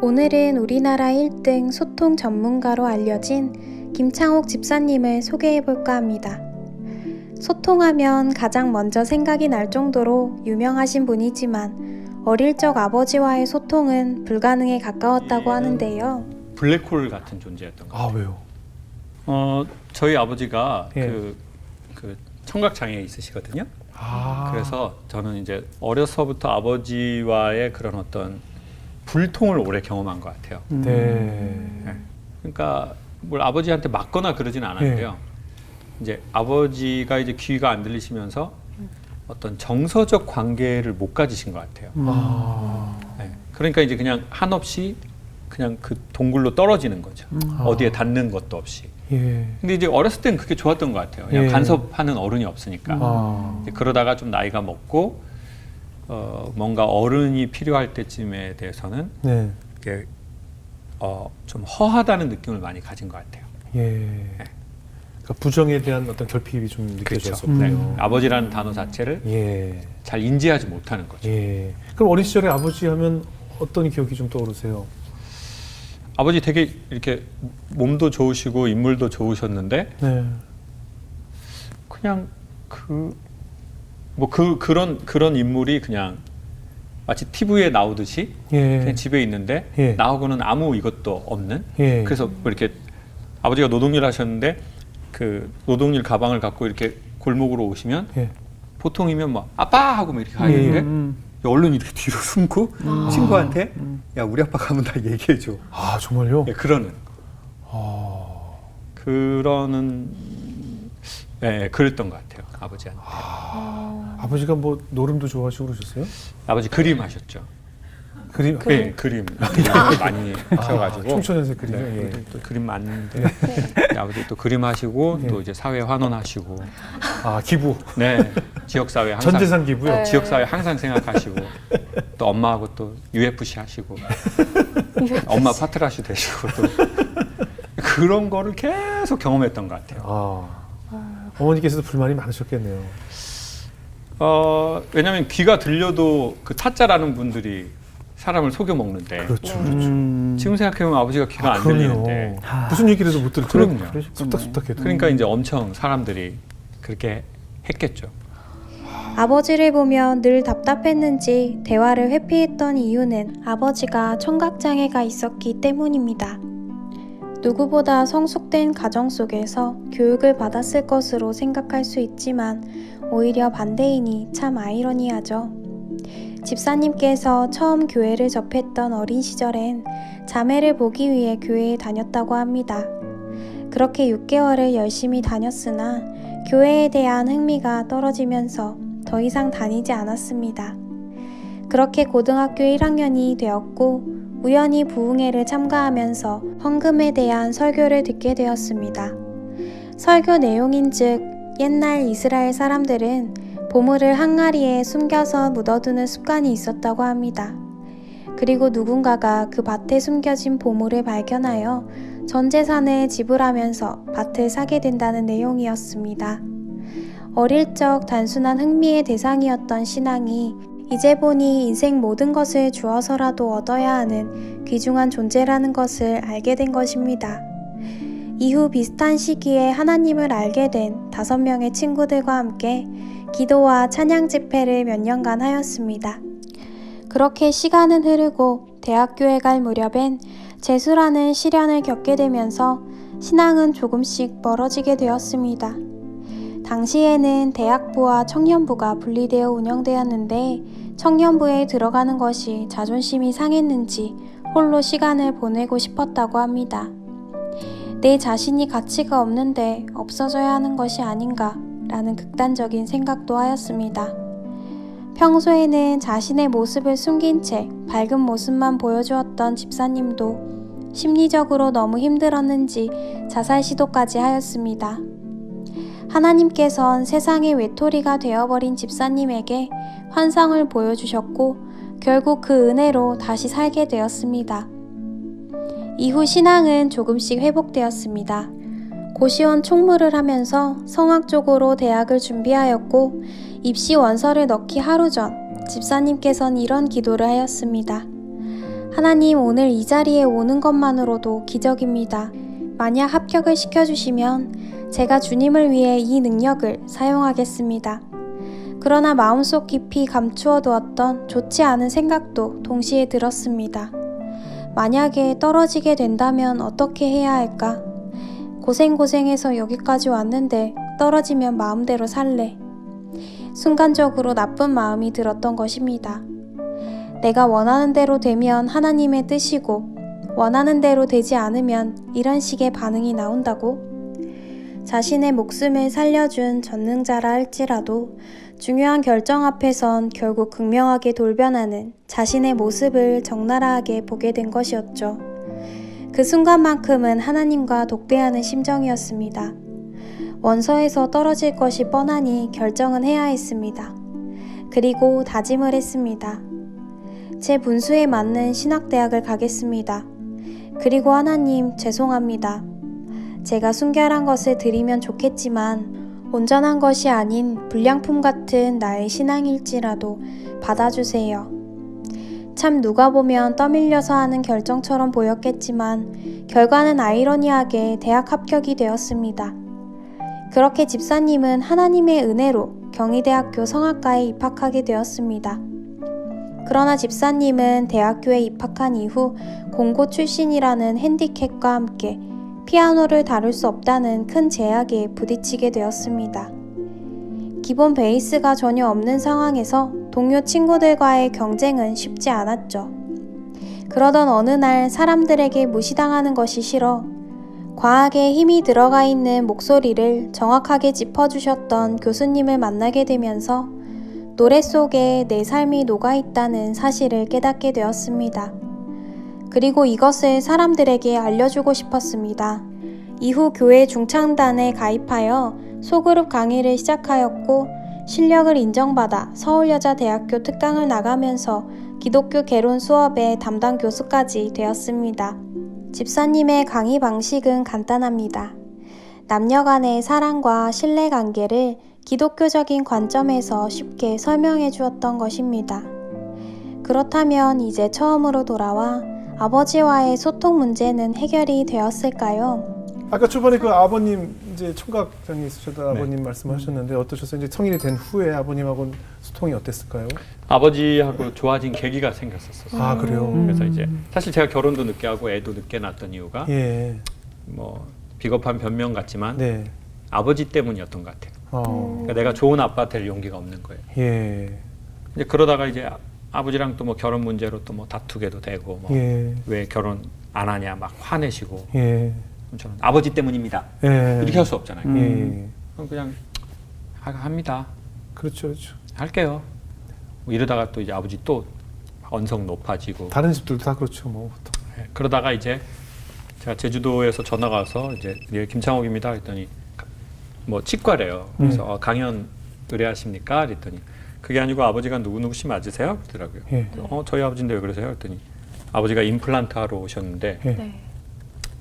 오늘은 우리나라 1등 소통 전문가로 알려진 김창옥 집사님을 소개해볼까 합니다. 소통하면 가장 먼저 생각이 날 정도로 유명하신 분이지만 어릴 적 아버지와의 소통은 불가능에 가까웠다고 하는데요. 블랙홀 같은 존재였던 것 같아요. 왜요? 저희 아버지가 예. 그 청각 장애 있으시거든요. 아. 그래서 저는 이제 어려서부터 아버지와의 그런 어떤 불통을 오래 경험한 것 같아요. 네. 네. 그러니까 뭘 아버지한테 맞거나 그러진 않았는데요. 이제 아버지가 이제 귀가 안 들리시면서 어떤 정서적 관계를 못 가지신 것 같아요. 아. 네. 그러니까 이제 그냥 한없이 그냥 그 동굴로 떨어지는 거죠. 어디에 닿는 것도 없이. 예. 근데 이제 어렸을 땐 그게 좋았던 것 같아요. 그냥 예. 간섭하는 어른이 없으니까. 아. 이제 그러다가 좀 나이가 먹고 뭔가 어른이 필요할 때쯤에 대해서는 네. 이게 좀 허하다는 느낌을 많이 가진 것 같아요. 예. 그러니까 부정에 대한 어떤 결핍이 좀 느껴졌었군요. 네. 아버지라는 단어 자체를 예. 잘 인지하지 못하는 거죠. 예. 그럼 어린 시절에 아버지 하면 어떤 기억이 좀 떠오르세요? 아버지 되게 이렇게 몸도 좋으시고 인물도 좋으셨는데 네. 그냥 그런 인물이 그냥 마치 TV에 나오듯이 예. 그냥 집에 있는데 예. 나하고는 아무 이것도 없는. 예. 그래서 뭐 이렇게 아버지가 노동일 하셨는데 그 노동일 가방을 갖고 이렇게 골목으로 오시면 예. 보통이면 뭐 아빠 하고 뭐 이렇게 가는데 얼른 이렇게 뒤로 숨고 친구한테 야 우리 아빠 가면 다 얘기해줘. 아, 정말요? 예, 그러는 그랬던 것 같아요 아버지한테. 아버지가 뭐 노름도 좋아하시고 그러셨어요? 아버지 그림 하셨죠. 그림? 네, 그림 많이 하셔가지고 청소년생 그림요? 네, 예. 또 그림 많은데 아버지 또 그림 하시고 예. 또 이제 사회 환원하시고 아, 기부. 네 지역 사회 항상 전재산 기부요? 지역 사회 항상 생각하시고 또 엄마하고 또 UFC 하시고 엄마 파트라시 되시고 또 그런 거를 계속 경험했던 것 같아요. 어머니께서도 불만이 많으셨겠네요. 왜냐하면 귀가 들려도 그 타짜라는 분들이 사람을 속여 먹는데 그렇죠. 지금 생각해보면 아버지가 귀가 안 들리는데 무슨 얘기를 해도 못 들을 그럼요. 쑥닥쑥닥해도. 그러니까 이제 엄청 사람들이 그렇게 했겠죠. 아버지를 보면 늘 답답했는지 대화를 회피했던 이유는 아버지가 청각장애가 있었기 때문입니다. 누구보다 성숙된 가정 속에서 교육을 받았을 것으로 생각할 수 있지만 오히려 반대이니 참 아이러니하죠. 집사님께서 처음 교회를 접했던 어린 시절엔 자매를 보기 위해 교회에 다녔다고 합니다. 그렇게 6개월을 열심히 다녔으나 교회에 대한 흥미가 떨어지면서 더 이상 다니지 않았습니다. 그렇게 고등학교 1학년이 되었고 우연히 부흥회를 참가하면서 헌금에 대한 설교를 듣게 되었습니다. 설교 내용인즉 옛날 이스라엘 사람들은 보물을 항아리에 숨겨서 묻어두는 습관이 있었다고 합니다. 그리고 누군가가 그 밭에 숨겨진 보물을 발견하여 전 재산을 지불하면서 밭을 사게 된다는 내용이었습니다. 어릴 적 단순한 흥미의 대상이었던 신앙이 이제 보니 인생 모든 것을 주어서라도 얻어야 하는 귀중한 존재라는 것을 알게 된 것입니다. 이후 비슷한 시기에 하나님을 알게 된 5명의 친구들과 함께 기도와 찬양 집회를 몇 년간 하였습니다. 그렇게 시간은 흐르고 대학교에 갈 무렵엔 재수라는 시련을 겪게 되면서 신앙은 조금씩 멀어지게 되었습니다. 당시에는 대학부와 청년부가 분리되어 운영되었는데 청년부에 들어가는 것이 자존심이 상했는지 홀로 시간을 보내고 싶었다고 합니다. 내 자신이 가치가 없는데 없어져야 하는 것이 아닌가 라는 극단적인 생각도 하였습니다. 평소에는 자신의 모습을 숨긴 채 밝은 모습만 보여주었던 집사님도 심리적으로 너무 힘들었는지 자살 시도까지 하였습니다. 하나님께선 세상의 외톨이가 되어버린 집사님에게 환상을 보여주셨고 결국 그 은혜로 다시 살게 되었습니다. 이후 신앙은 조금씩 회복되었습니다. 고시원 총무를 하면서 성악 쪽으로 대학을 준비하였고 입시 원서를 넣기 하루 전 집사님께서는 이런 기도를 하였습니다. 하나님, 오늘 이 자리에 오는 것만으로도 기적입니다. 만약 합격을 시켜주시면 제가 주님을 위해 이 능력을 사용하겠습니다. 그러나 마음속 깊이 감추어 두었던 좋지 않은 생각도 동시에 들었습니다. 만약에 떨어지게 된다면 어떻게 해야 할까? 고생해서 여기까지 왔는데 떨어지면 마음대로 살래. 순간적으로 나쁜 마음이 들었던 것입니다. 내가 원하는 대로 되면 하나님의 뜻이고 원하는 대로 되지 않으면 이런 식의 반응이 나온다고? 자신의 목숨을 살려준 전능자라 할지라도 중요한 결정 앞에선 결국 극명하게 돌변하는 자신의 모습을 적나라하게 보게 된 것이었죠. 그 순간만큼은 하나님과 독대하는 심정이었습니다. 원서에서 떨어질 것이 뻔하니 결정은 해야 했습니다. 그리고 다짐을 했습니다. 제 분수에 맞는 신학대학을 가겠습니다. 그리고 하나님, 죄송합니다. 제가 순결한 것을 드리면 좋겠지만 온전한 것이 아닌 불량품 같은 나의 신앙일지라도 받아주세요. 참 누가 보면 떠밀려서 하는 결정처럼 보였겠지만 결과는 아이러니하게 대학 합격이 되었습니다. 그렇게 집사님은 하나님의 은혜로 경희대학교 성악과에 입학하게 되었습니다. 그러나 집사님은 대학교에 입학한 이후 공고 출신이라는 핸디캡과 함께 피아노를 다룰 수 없다는 큰 제약에 부딪히게 되었습니다. 기본 베이스가 전혀 없는 상황에서 동료 친구들과의 경쟁은 쉽지 않았죠. 그러던 어느 날 사람들에게 무시당하는 것이 싫어 과학에 힘이 들어가 있는 목소리를 정확하게 짚어주셨던 교수님을 만나게 되면서 노래 속에 내 삶이 녹아있다는 사실을 깨닫게 되었습니다. 그리고 이것을 사람들에게 알려주고 싶었습니다. 이후 교회 중창단에 가입하여 소그룹 강의를 시작하였고 실력을 인정받아 서울여자대학교 특강을 나가면서 기독교 개론 수업의 담당 교수까지 되었습니다. 집사님의 강의 방식은 간단합니다. 남녀 간의 사랑과 신뢰관계를 기독교적인 관점에서 쉽게 설명해 주었던 것입니다. 그렇다면 이제 처음으로 돌아와 아버지와의 소통 문제는 해결이 되었을까요? 아까 초반에 그 아버님 이제 총각장에 있으셨던 네. 아버님 말씀하셨는데 어떠셨어요? 이제 성인이 된 후에 아버님하고 소통이 어땠을까요? 아버지하고 좋아진 계기가 생겼었어요. 아 그래요. 그래서 이제 사실 제가 결혼도 늦게 하고 애도 늦게 낳았던 이유가 예. 뭐 비겁한 변명 같지만 네. 아버지 때문이었던 것 같아요. 그러니까 내가 좋은 아빠 될 용기가 없는 거예요. 예. 이제 그러다가 이제 아버지랑 또 뭐 결혼 문제로 또 뭐 다투게도 되고 뭐 왜 예. 결혼 안 하냐 막 화내시고 예. 그럼 저는 아버지 때문입니다. 예. 이렇게 할 수 없잖아요. 예. 그럼 그냥 합니다. 그렇죠, 그렇죠. 할게요. 뭐 이러다가 또 이제 아버지 또 언성 높아지고 다른 집들도 다 그렇죠, 뭐. 보통. 그러다가 이제 제가 제주도에서 전화가 와서 이제 네, 김창옥입니다. 했더니 뭐 치과래요. 그래서 강연 의뢰하십니까? 그랬더니 그게 아니고 아버지가 누구 씨 맞으세요? 그러더라고요. 예. 저희 아버지인데 왜 그러세요? 그랬더니 아버지가 임플란트 하러 오셨는데 예. 네.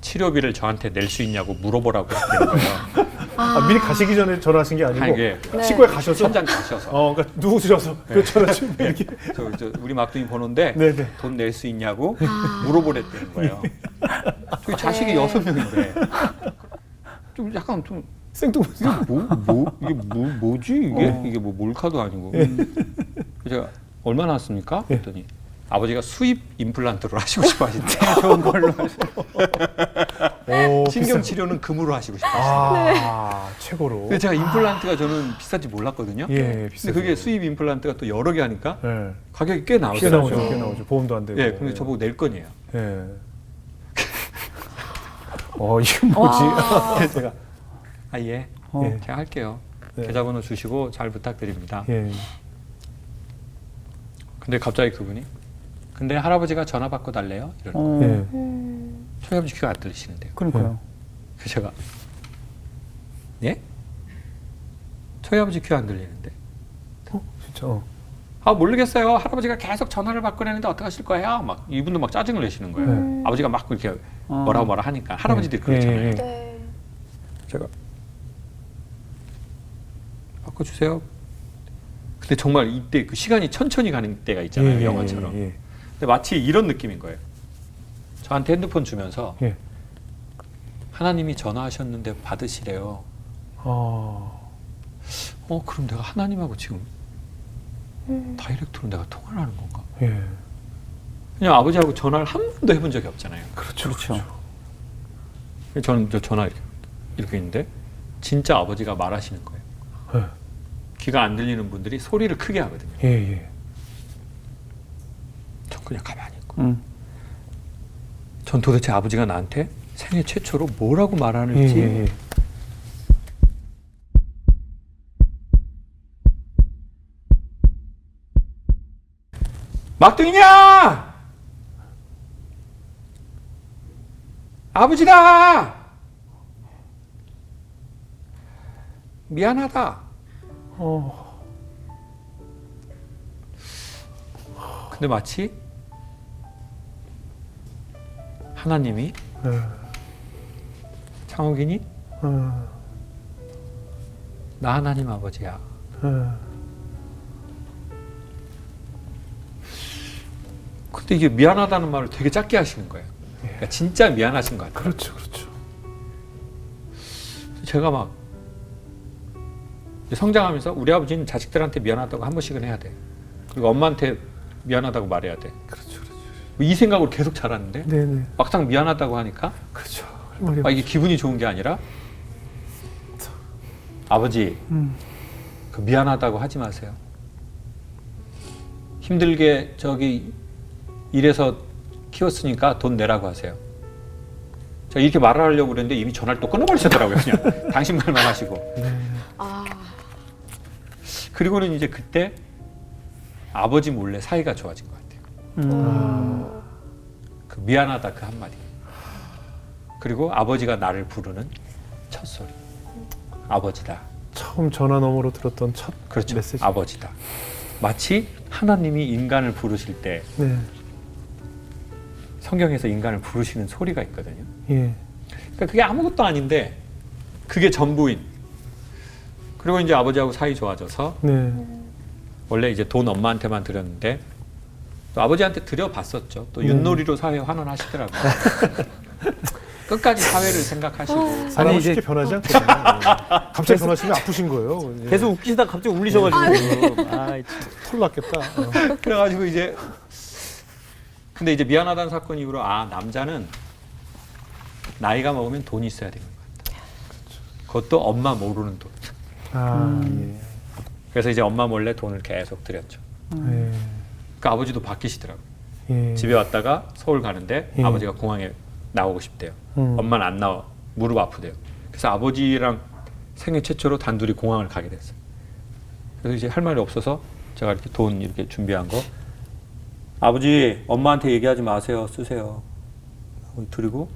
치료비를 저한테 낼 수 있냐고 물어보라고 했다는 거예요. 아, 미리 가시기 전에 전화하신 게 아니고 이게 치과에 가셔서 현장 가셔서 그러니까 누구셔서 그 전화 좀 네. 이렇게 저 우리 막둥이 번호인데 네네. 돈 낼 수 있냐고 물어보랬다는 거예요. 저희 자식이 6명인데 좀 약간 좀 생뚱맞게 뭐지 이게 뭐 몰카도 아니고 제가 얼마 나왔습니까? 그랬더니 아버지가 수입 임플란트로 하시고 싶어 하신대. 좋은 걸로 신경 치료는 금으로 하시고 싶어 하신대. 최고로. 근데 제가 임플란트가 저는 비싼지 몰랐거든요. 예, 근데 비싸죠. 그게 수입 임플란트가 또 여러 개 하니까 예. 가격이 꽤 꽤 나오더라고요. 나오죠, 꽤 나오죠. 보험도 안 되고. 예, 근데 저보고 낼 거냐요. 예. 이게 뭐지? 그래서 제가 예, 예. 제가 할게요. 네. 계좌번호 주시고 잘 부탁드립니다. 예. 근데 갑자기 그분이 근데 할아버지가 전화 받고 달래요. 이러는 거예요. 예. 저희 아버지 귀가 안 들리시는데요. 그러니까요. 그래서 제가 예? 저희 아버지 귀 안 들리는데. 진짜. 모르겠어요. 할아버지가 계속 전화를 받고 내는데 어떡하실 거예요? 막 이분도 막 짜증을 내시는 거예요. 아버지가 막 이렇게 뭐라 하니까 할아버지들이 그렇잖아요. 네. 제가 바꿔주세요. 근데 정말 이때 그 시간이 천천히 가는 때가 있잖아요. 영화처럼. 예. 근데 마치 이런 느낌인 거예요. 저한테 핸드폰 주면서 예. 하나님이 전화하셨는데 받으시래요. 그럼 내가 하나님하고 지금 다이렉트로 내가 통화를 하는 건가? 예. 그냥 아버지하고 전화를 한 번도 해본 적이 없잖아요. 그렇죠. 저는 저 전화 이렇게 있는데 진짜 아버지가 말하시는 거예요. 예. 귀가 안 들리는 분들이 소리를 크게 하거든요. 예. 전 그냥 가만히 있고. 전 도대체 아버지가 나한테 생애 최초로 뭐라고 말하는지 예. 막둥이냐! 아버지다! 미안하다. 근데 마치 하나님이 창욱이니? 나 하나님 아버지야. 근데 이게 미안하다는 말을 되게 작게 하시는 거예요. 그러니까 진짜 미안하신 것 같아요. 그렇죠. 제가 막 성장하면서 우리 아버지는 자식들한테 미안하다고 한 번씩은 해야 돼. 그리고 엄마한테 미안하다고 말해야 돼. 그렇죠. 이 생각으로 계속 자랐는데 네네. 막상 미안하다고 하니까 그렇죠. 할 말이 이게 기분이 좋은 게 아니라 아버지 그 미안하다고 하지 마세요. 힘들게 저기 일해서 키웠으니까 돈 내라고 하세요. 제가 이렇게 말을 하려고 그랬는데 이미 전화를 또 끊어버리셨더라고요. 그냥 당신 말만 하시고. 그리고는 이제 그때 아버지 몰래 사이가 좋아진 것 같아요. 그 미안하다 그 한마디. 그리고 아버지가 나를 부르는 첫 소리. 아버지다. 처음 전화 너머로 들었던 첫 그렇죠. 메시지. 아버지다. 마치 하나님이 인간을 부르실 때 네. 성경에서 인간을 부르시는 소리가 있거든요. 예. 그러니까 그게 아무것도 아닌데 그게 전부인. 그리고 이제 아버지하고 사이 좋아져서 네. 원래 이제 돈 엄마한테만 드렸는데 또 아버지한테 드려봤었죠. 또 윷놀이로 사회 환원하시더라고요. 끝까지 사회를 생각하시고. 사람은 이제- 쉽게 변하지 않거든요. 갑자기 변하시면 아프신 거예요. 예. 계속 웃기시다 갑자기 울리셔가지고 털 났겠다. 그래가지고 이제 근데 이제 미안하다는 사건 이후로 남자는 나이가 먹으면 돈이 있어야 되는 것 같다. 그것도 엄마 모르는 돈. 예. 그래서 이제 엄마 몰래 돈을 계속 드렸죠. 예. 그 아버지도 바뀌시더라고요. 예. 집에 왔다가 서울 가는데 예. 아버지가 공항에 나오고 싶대요. 엄마는 안 나와. 무릎 아프대요. 그래서 아버지랑 생애 최초로 단둘이 공항을 가게 됐어요. 그래서 이제 할 말이 없어서 제가 이렇게 돈 이렇게 준비한 거 아버지 엄마한테 얘기하지 마세요. 쓰세요. 하고 드리고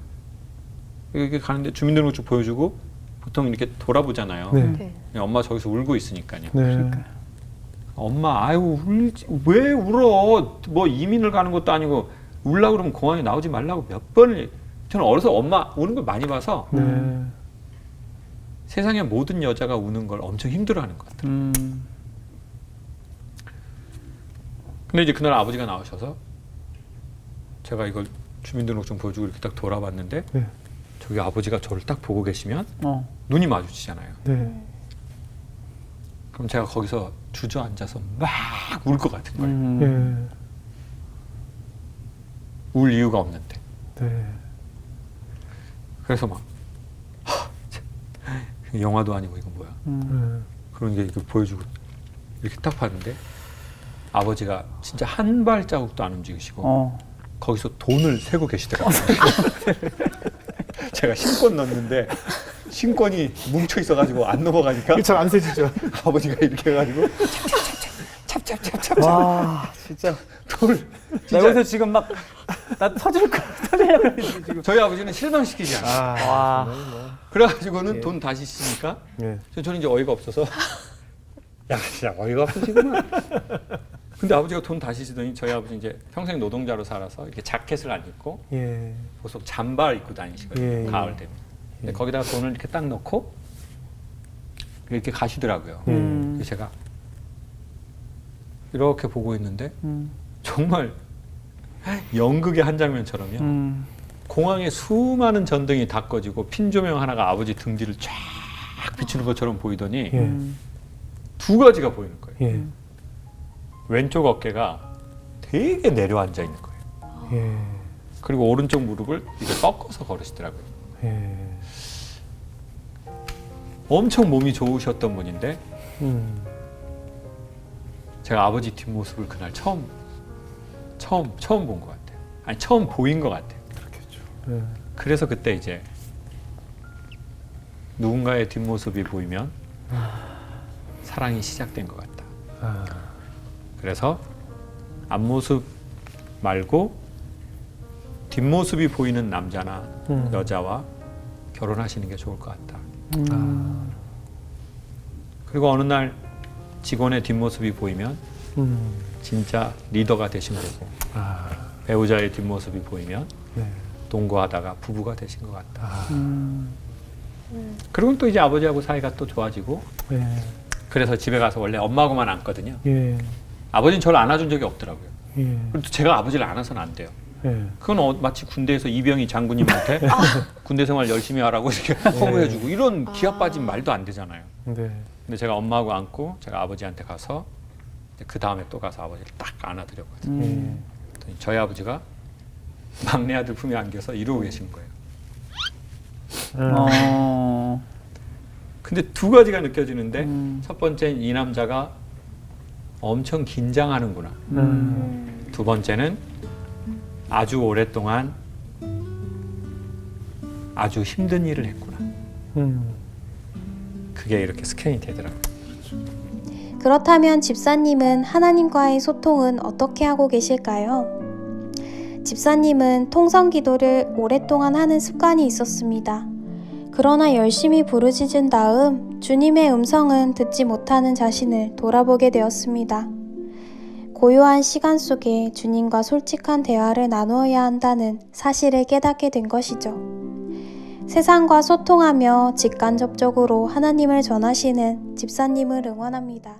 이렇게 가는데 주민등록증 보여주고 보통 이렇게 돌아보잖아요. 네. 그냥 엄마 저기서 울고 있으니까요. 네. 엄마 아유 울지 왜 울어? 뭐 이민을 가는 것도 아니고 울라 그러면 공항에 나오지 말라고 몇 번을. 저는 어려서 엄마 우는 걸 많이 봐서 네. 세상의 모든 여자가 우는 걸 엄청 힘들어하는 것 같아요. 근데 이제 그날 아버지가 나오셔서 제가 이걸 주민등록증 보여주고 이렇게 딱 돌아봤는데 네. 저기 아버지가 저를 딱 보고 계시면 어. 눈이 마주치잖아요. 네. 그럼 제가 거기서 주저앉아서 막 울 것 같은 거예요. 예. 울 이유가 없는데. 네. 그래서 막 영화도 아니고 이건 뭐야. 네. 그런 게 이렇게 보여주고 이렇게 딱 봤는데 아버지가 진짜 한 발자국도 안 움직이시고 거기서 돈을 세고 계시더라고요. 제가 신권 넣었는데 신권이 뭉쳐 있어가지고 안 넘어가니까 이게 잘 안 세지죠. 아버지가 이렇게 해가지고 찹찹찹찹찹 와 진짜 돈을 나 진짜 여기서 지금 막 나 터지려고 그랬는데 지금 저희 아버지는 실망시키지 않아요. 와. 그래가지고는 예. 돈 다시 쓰니까 예. 저는 이제 어이가 없어서 야 진짜 어이가 없으시구나. 근데 아버지가 돈 다시 쓰더니 저희 아버지 이제 평생 노동자로 살아서 이렇게 자켓을 안 입고 예. 보통 잠바 입고 다니시거든요. 예, 예. 가을 되면. 근데 거기다가 돈을 이렇게 딱 넣고 이렇게 가시더라고요. 그래서 제가 이렇게 보고 있는데 정말 연극의 한 장면처럼요. 공항에 수많은 전등이 다 꺼지고 핀 조명 하나가 아버지 등 뒤를 쫙 비추는 것처럼 보이더니 예. 두 가지가 보이는 거예요. 예. 왼쪽 어깨가 되게 내려앉아 있는 거예요. 예. 그리고 오른쪽 무릎을 이렇게 꺾어서 걸으시더라고요. 예. 엄청 몸이 좋으셨던 분인데 제가 아버지 뒷모습을 그날 처음 본 것 같아요. 아니 처음 보인 것 같아요. 그렇겠죠. 예. 그래서 그때 이제 누군가의 뒷모습이 보이면 사랑이 시작된 것 같다. 아. 그래서 앞모습 말고 뒷모습이 보이는 남자나 여자와 결혼하시는 게 좋을 것 같다. 그리고 어느 날 직원의 뒷모습이 보이면 진짜 리더가 되신 거고 아. 배우자의 뒷모습이 보이면 네. 동거하다가 부부가 되신 것 같다. 아. 그리고 또 이제 아버지하고 사이가 또 좋아지고 예. 그래서 집에 가서 원래 엄마하고만 앉거든요. 예. 아버지는 저를 안아준 적이 없더라고요. 예. 그리고 또 제가 아버지를 안아서는 안 돼요. 예. 그건 마치 군대에서 이병희 장군님한테 군대 생활 열심히 하라고 이렇게 허무해주고 이런 기합 빠진 말도 안 되잖아요. 네. 근데 제가 엄마하고 앉고 제가 아버지한테 가서 그 다음에 또 가서 아버지를 딱 안아드렸거든요. 그랬더니 저희 아버지가 막내 아들 품에 안겨서 이러고 계신 거예요. 근데 두 가지가 느껴지는데 첫 번째는 이 남자가 엄청 긴장하는구나. 두 번째는 아주 오랫동안 아주 힘든 일을 했구나. 그게 이렇게 스캔이 되더라고요. 그렇다면 집사님은 하나님과의 소통은 어떻게 하고 계실까요? 집사님은 통성 기도를 오랫동안 하는 습관이 있었습니다. 그러나 열심히 부르짖은 다음 주님의 음성은 듣지 못하는 자신을 돌아보게 되었습니다. 고요한 시간 속에 주님과 솔직한 대화를 나누어야 한다는 사실을 깨닫게 된 것이죠. 세상과 소통하며 직간접적으로 하나님을 전하시는 집사님을 응원합니다.